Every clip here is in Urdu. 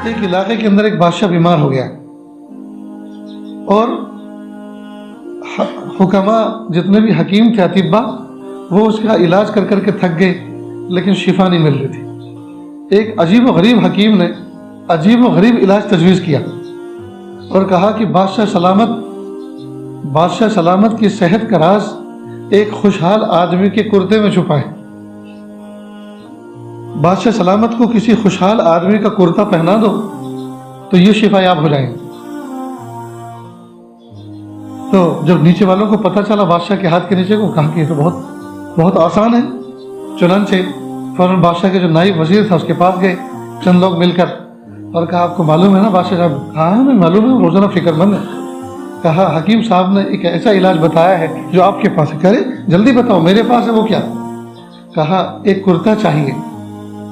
ایک علاقے کے اندر ایک بادشاہ بیمار ہو گیا اور حکما جتنے بھی حکیم تھے اطباء وہ اس کا علاج کر کر کے تھک گئے لیکن شفا نہیں مل رہی تھی۔ ایک عجیب و غریب حکیم نے عجیب و غریب علاج تجویز کیا اور کہا کہ بادشاہ سلامت کی صحت کا راز ایک خوشحال آدمی کے کرتے میں چھپا ہے۔ بادشاہ سلامت کو کسی خوشحال آدمی کا کرتا پہنا دو تو یہ شفا یاب ہو جائیں گے۔ تو جب نیچے والوں کو پتہ چلا بادشاہ کے ہاتھ کے نیچے کو، کہا کہ یہ تو بہت آسان ہے۔ چنانچہ فوراً بادشاہ کے جو نائب وزیر تھا اس کے پاس گئے چند لوگ مل کر اور کہا آپ کو معلوم ہے نا بادشاہ صاحب؟ ہاں ہمیں معلوم ہے، روزانہ فکر مند ہے۔ کہا حکیم صاحب نے ایک ایسا علاج بتایا ہے جو آپ کے پاس ہے۔ کہہ رہے جلدی بتاؤ میرے پاس ہے وہ کیا؟ کہا ایک کرتا چاہیے۔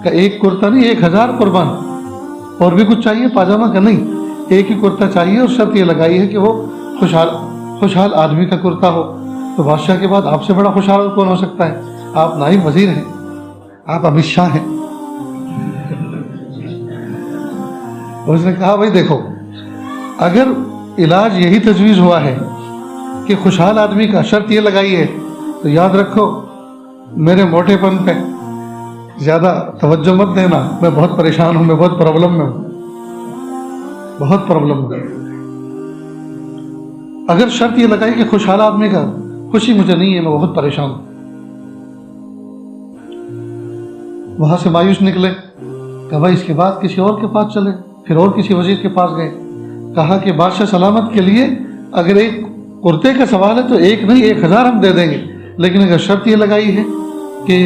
کہ ایک کرتا نہیں 1000 قربان، اور بھی کچھ چاہیے؟ پاجامہ کا نہیں، ایک ہی کرتا چاہیے اور شرط یہ لگائی ہے کہ وہ خوشحال آدمی کا کرتا ہو۔ تو بادشاہ کے بعد آپ سے بڑا خوشحال کون ہو سکتا ہے؟ آپ نائب وزیر ہیں، آپ امت شاہ ہیں۔ اس نے کہا بھائی دیکھو، اگر علاج یہی تجویز ہوا ہے کہ خوشحال آدمی کا شرط یہ لگائی ہے تو یاد رکھو میرے موٹے پن پہ زیادہ توجہ مت دینا، میں بہت پریشان ہوں، میں بہت پرابلم میں ہوں، بہت پرابلم میں ہوں۔ اگر شرط یہ لگائی کہ خوشحال آدمی کا خوشی مجھے نہیں ہے، میں بہت پریشان ہوں۔ وہاں سے مایوس نکلے، کہ بھائی اس کے بعد کسی اور کے پاس چلے، پھر اور کسی وزیر کے پاس گئے۔ کہا کہ بادشاہ سلامت کے لیے اگر ایک کرتے کا سوال ہے تو ایک نہیں 1000 ہم دے دیں گے، لیکن اگر شرط یہ لگائی ہے کہ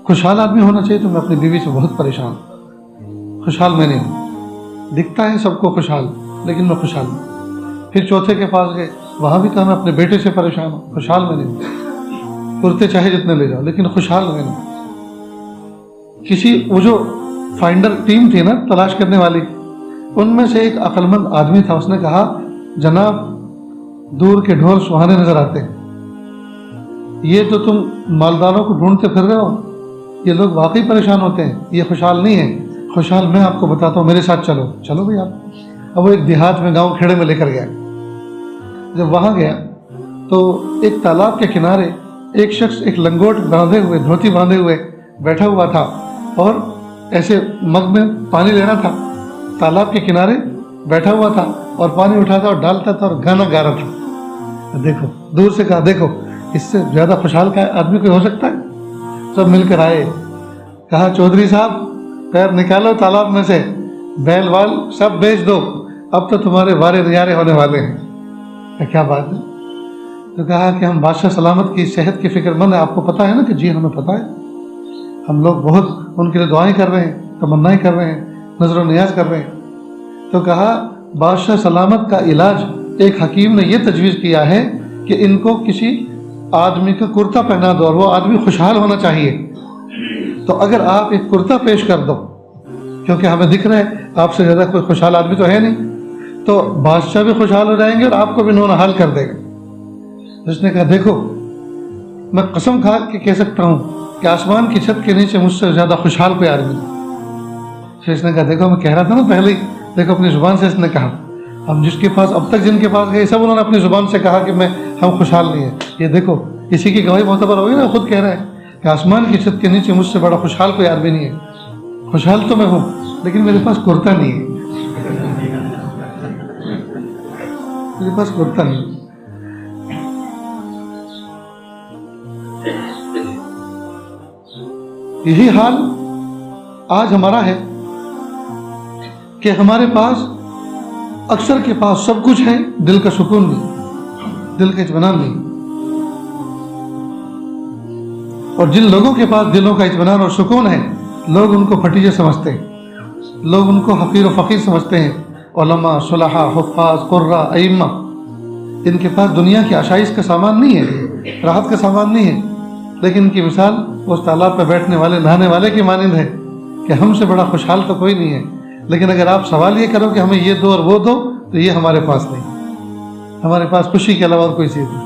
خوشحال آدمی ہونا چاہیے تو میں اپنی بیوی سے بہت پریشان ہوں، خوشحال میں نہیں ہوں۔ دکھتا ہے سب کو خوشحال لیکن میں خوشحال ہوں۔ پھر چوتھے کے پاس گئے، وہاں بھی کہا میں اپنے بیٹے سے پریشان ہوں، خوشحال میں نہیں ہوں، کرتے چاہے جتنے لے جاؤ لیکن خوشحال میں نہیں ہوں۔ کسی وہ جو فائنڈر ٹیم تھی نا تلاش کرنے والی، ان میں سے ایک عقل مند آدمی تھا، اس نے کہا جناب دور کے ڈھول سہانے نظر آتے ہیں، یہ تو تم مالداروں کو ڈھونڈتے پھر رہے ہو، یہ لوگ واقعی پریشان ہوتے ہیں، یہ خوشحال نہیں ہے، خوشحال میں آپ کو بتاتا ہوں، میرے ساتھ چلو۔ چلو بھائی آپ۔ اب وہ ایک دیہات میں گاؤں کھیڑے میں لے کر گیا۔ جب وہاں گیا تو ایک تالاب کے کنارے ایک شخص ایک لنگوٹ باندھے ہوئے، دھوتی باندھے ہوئے بیٹھا ہوا تھا اور ایسے مگ میں پانی لینا تھا، تالاب کے کنارے بیٹھا ہوا تھا اور پانی اٹھاتا اور ڈالتا تھا اور گانا گا رہا تھا۔ دیکھو دور سے کہا دیکھو اس سے زیادہ خوشحال کا آدمی کوئی ہو سکتا ہے؟ سب مل کر آئے، کہا چودھری صاحب پیر نکالو تالاب میں سے، بیل وال سب بیچ دو، اب تو تمہارے وارے نیارے ہونے والے ہیں۔ کیا بات ہے؟ تو کہا کہ ہم بادشاہ سلامت کی صحت کی فکر مند ہیں، آپ کو پتہ ہے نا؟ کہ جی ہمیں پتہ ہے، ہم لوگ بہت ان کے لیے دعائیں کر رہے ہیں، تمنائیں کر رہے ہیں، نظر و نیاز کر رہے ہیں۔ تو کہا بادشاہ سلامت کا علاج ایک حکیم نے یہ تجویز کیا ہے کہ ان کو کسی آدمی کا کرتا پہنا دو اور وہ آدمی خوشحال ہونا چاہیے، تو اگر آپ ایک کرتا پیش کر دو، کیونکہ ہمیں دکھ رہا ہے آپ سے زیادہ کوئی خوشحال آدمی تو ہے نہیں، تو بادشاہ بھی خوشحال ہو جائیں گے اور آپ کو بھی نون حال کر دے گا۔ اس نے کہا دیکھو میں قسم کھا کے کہہ سکتا ہوں کہ آسمان کی چھت کے نیچے مجھ سے زیادہ خوشحال کوئی آدمی نہیں۔ پھر اس نے کہا دیکھو میں کہہ رہا تھا نا پہلے ہی، دیکھو اپنی زبان سے اس نے کہا، ہم جس کے پاس اب تک جن کے پاس گئے سب انہوں نے اپنی زبان سے کہا کہ ہم خوشحال نہیں ہیں۔ یہ دیکھو اسی کی گواہی معتبر ہوگی نا، خود کہہ رہا ہے کہ آسمان کی چھت کے نیچے مجھ سے بڑا خوشحال کوئی آدمی نہیں ہے۔ خوشحال تو میں ہوں لیکن میرے پاس کرتا نہیں ہے، میرے پاس کرتا نہیں ہے۔ یہی حال آج ہمارا ہے کہ ہمارے پاس اکثر کے پاس سب کچھ ہے، دل کا سکون نہیں، دل کا اطمینان نہیں۔ اور جن لوگوں کے پاس دلوں کا اطمینان اور سکون ہے لوگ ان کو پھٹیجے سمجھتے ہیں، لوگ ان کو حقیر و فقیر سمجھتے ہیں۔ علماء، صلحاء، حفاظ، قراء، ائمہ، ان کے پاس دنیا کی آشائش کا سامان نہیں ہے، راحت کا سامان نہیں ہے، لیکن ان کی مثال اس تالاب پہ بیٹھنے والے نہانے والے کی مانند ہے کہ ہم سے بڑا خوشحال تو کوئی نہیں ہے، لیکن اگر آپ سوال یہ کرو کہ ہمیں یہ دو اور وہ دو تو یہ ہمارے پاس نہیں، ہمارے پاس خوشی کے علاوہ کوئی چیز نہیں۔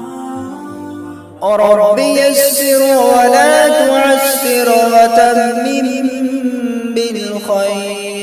رب يسر ولا تعسر وتمم بالخير